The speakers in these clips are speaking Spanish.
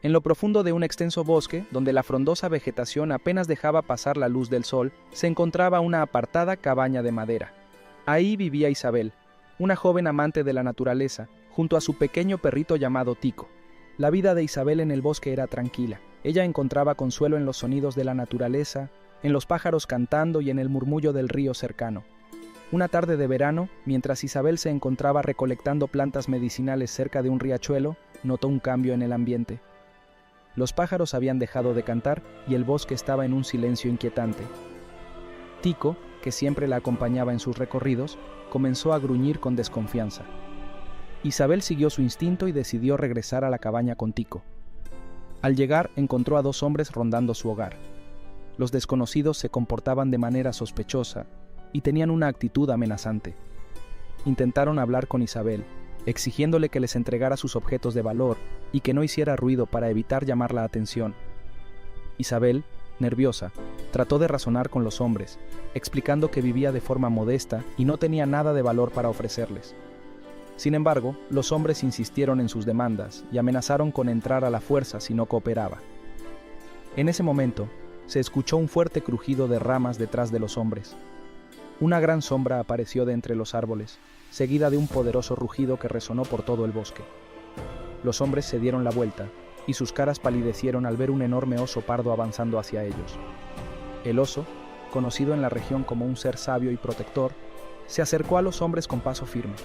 En lo profundo de un extenso bosque, donde la frondosa vegetación apenas dejaba pasar la luz del sol, se encontraba una apartada cabaña de madera. Ahí vivía Isabel, una joven amante de la naturaleza, junto a su pequeño perrito llamado Tico. La vida de Isabel en el bosque era tranquila. Ella encontraba consuelo en los sonidos de la naturaleza, en los pájaros cantando y en el murmullo del río cercano. Una tarde de verano, mientras Isabel se encontraba recolectando plantas medicinales cerca de un riachuelo, notó un cambio en el ambiente. Los pájaros habían dejado de cantar y el bosque estaba en un silencio inquietante. Tico, que siempre la acompañaba en sus recorridos, comenzó a gruñir con desconfianza. Isabel siguió su instinto y decidió regresar a la cabaña con Tico. Al llegar, encontró a dos hombres rondando su hogar. Los desconocidos se comportaban de manera sospechosa y tenían una actitud amenazante. Intentaron hablar con Isabel, exigiéndole que les entregara sus objetos de valor y que no hiciera ruido para evitar llamar la atención. Isabel, nerviosa, trató de razonar con los hombres, explicando que vivía de forma modesta y no tenía nada de valor para ofrecerles. Sin embargo, los hombres insistieron en sus demandas y amenazaron con entrar a la fuerza si no cooperaba. En ese momento, se escuchó un fuerte crujido de ramas detrás de los hombres. Una gran sombra apareció de entre los árboles, seguida de un poderoso rugido que resonó por todo el bosque. Los hombres se dieron la vuelta, y sus caras palidecieron al ver un enorme oso pardo avanzando hacia ellos. El oso, conocido en la región como un ser sabio y protector, se acercó a los hombres con paso firme.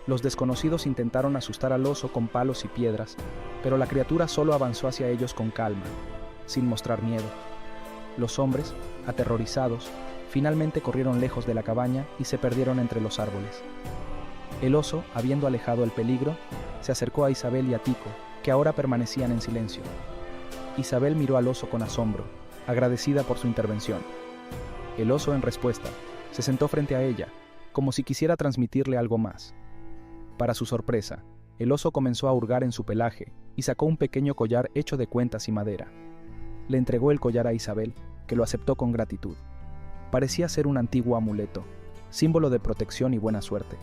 Los desconocidos intentaron asustar al oso con palos y piedras, pero la criatura solo avanzó hacia ellos con calma, sin mostrar miedo. Los hombres, aterrorizados, finalmente corrieron lejos de la cabaña y se perdieron entre los árboles. El oso, habiendo alejado el peligro, se acercó a Isabel y a Tico, que ahora permanecían en silencio. Isabel miró al oso con asombro, agradecida por su intervención. El oso, en respuesta, se sentó frente a ella, como si quisiera transmitirle algo más. Para su sorpresa, el oso comenzó a hurgar en su pelaje y sacó un pequeño collar hecho de cuentas y madera. Le entregó el collar a Isabel, que lo aceptó con gratitud. Parecía ser un antiguo amuleto, símbolo de protección y buena suerte.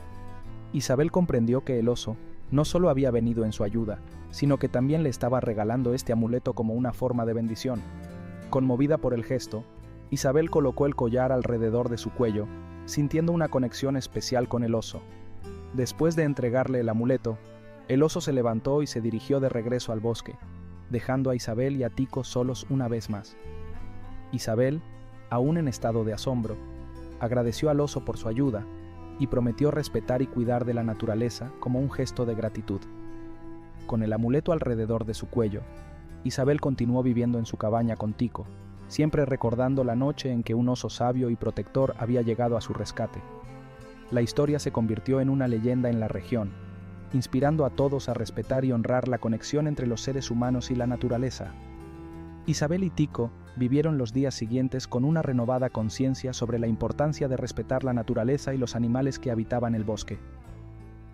Isabel comprendió que el oso no solo había venido en su ayuda, sino que también le estaba regalando este amuleto como una forma de bendición. Conmovida por el gesto, Isabel colocó el collar alrededor de su cuello, sintiendo una conexión especial con el oso. Después de entregarle el amuleto, el oso se levantó y se dirigió de regreso al bosque, dejando a Isabel y a Tico solos una vez más. Isabel, aún en estado de asombro, agradeció al oso por su ayuda y prometió respetar y cuidar de la naturaleza como un gesto de gratitud. Con el amuleto alrededor de su cuello, Isabel continuó viviendo en su cabaña con Tico, siempre recordando la noche en que un oso sabio y protector había llegado a su rescate. La historia se convirtió en una leyenda en la región, inspirando a todos a respetar y honrar la conexión entre los seres humanos y la naturaleza. Isabel y Tico vivieron los días siguientes con una renovada conciencia sobre la importancia de respetar la naturaleza y los animales que habitaban el bosque.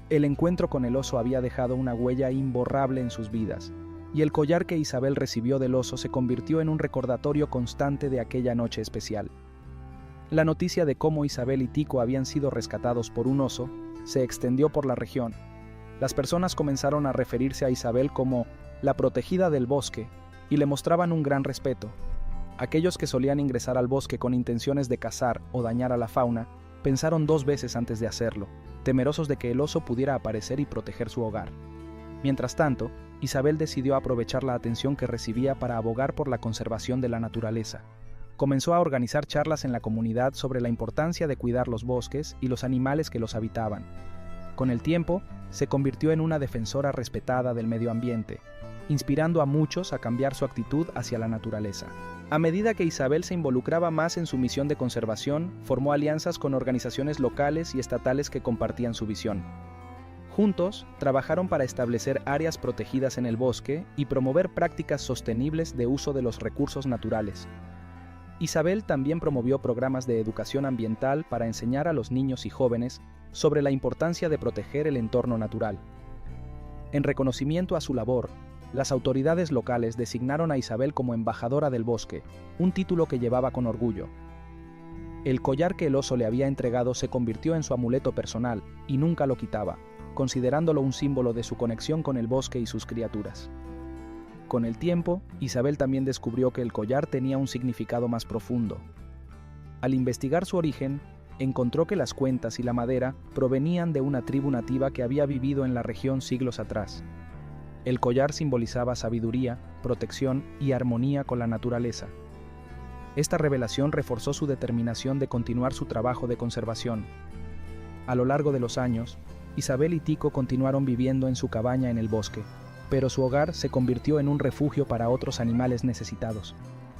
El encuentro con el oso había dejado una huella imborrable en sus vidas, y el collar que Isabel recibió del oso se convirtió en un recordatorio constante de aquella noche especial. La noticia de cómo Isabel y Tico habían sido rescatados por un oso se extendió por la región. Las personas comenzaron a referirse a Isabel como la protegida del bosque y le mostraban un gran respeto. Aquellos que solían ingresar al bosque con intenciones de cazar o dañar a la fauna pensaron dos veces antes de hacerlo, temerosos de que el oso pudiera aparecer y proteger su hogar. Mientras tanto, Isabel decidió aprovechar la atención que recibía para abogar por la conservación de la naturaleza. Comenzó a organizar charlas en la comunidad sobre la importancia de cuidar los bosques y los animales que los habitaban. Con el tiempo, se convirtió en una defensora respetada del medio ambiente, inspirando a muchos a cambiar su actitud hacia la naturaleza. A medida que Isabel se involucraba más en su misión de conservación, formó alianzas con organizaciones locales y estatales que compartían su visión. Juntos, trabajaron para establecer áreas protegidas en el bosque y promover prácticas sostenibles de uso de los recursos naturales. Isabel también promovió programas de educación ambiental para enseñar a los niños y jóvenes sobre la importancia de proteger el entorno natural. En reconocimiento a su labor, las autoridades locales designaron a Isabel como embajadora del bosque, un título que llevaba con orgullo. El collar que el oso le había entregado se convirtió en su amuleto personal y nunca lo quitaba, considerándolo un símbolo de su conexión con el bosque y sus criaturas. Con el tiempo, Isabel también descubrió que el collar tenía un significado más profundo. Al investigar su origen, encontró que las cuentas y la madera provenían de una tribu nativa que había vivido en la región siglos atrás. El collar simbolizaba sabiduría, protección y armonía con la naturaleza. Esta revelación reforzó su determinación de continuar su trabajo de conservación. A lo largo de los años, Isabel y Tico continuaron viviendo en su cabaña en el bosque, pero su hogar se convirtió en un refugio para otros animales necesitados.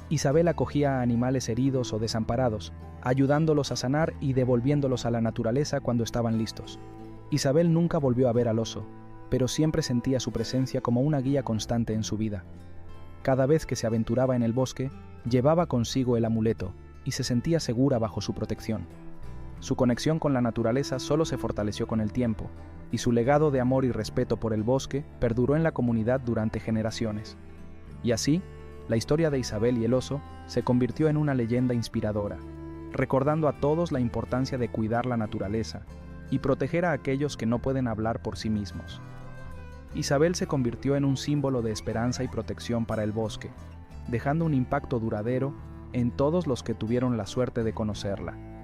Isabel acogía a animales heridos o desamparados, ayudándolos a sanar y devolviéndolos a la naturaleza cuando estaban listos. Isabel nunca volvió a ver al oso, pero siempre sentía su presencia como una guía constante en su vida. Cada vez que se aventuraba en el bosque, llevaba consigo el amuleto y se sentía segura bajo su protección. Su conexión con la naturaleza solo se fortaleció con el tiempo, y su legado de amor y respeto por el bosque perduró en la comunidad durante generaciones. Y así, la historia de Isabel y el oso se convirtió en una leyenda inspiradora, recordando a todos la importancia de cuidar la naturaleza y proteger a aquellos que no pueden hablar por sí mismos. Isabel se convirtió en un símbolo de esperanza y protección para el bosque, dejando un impacto duradero en todos los que tuvieron la suerte de conocerla.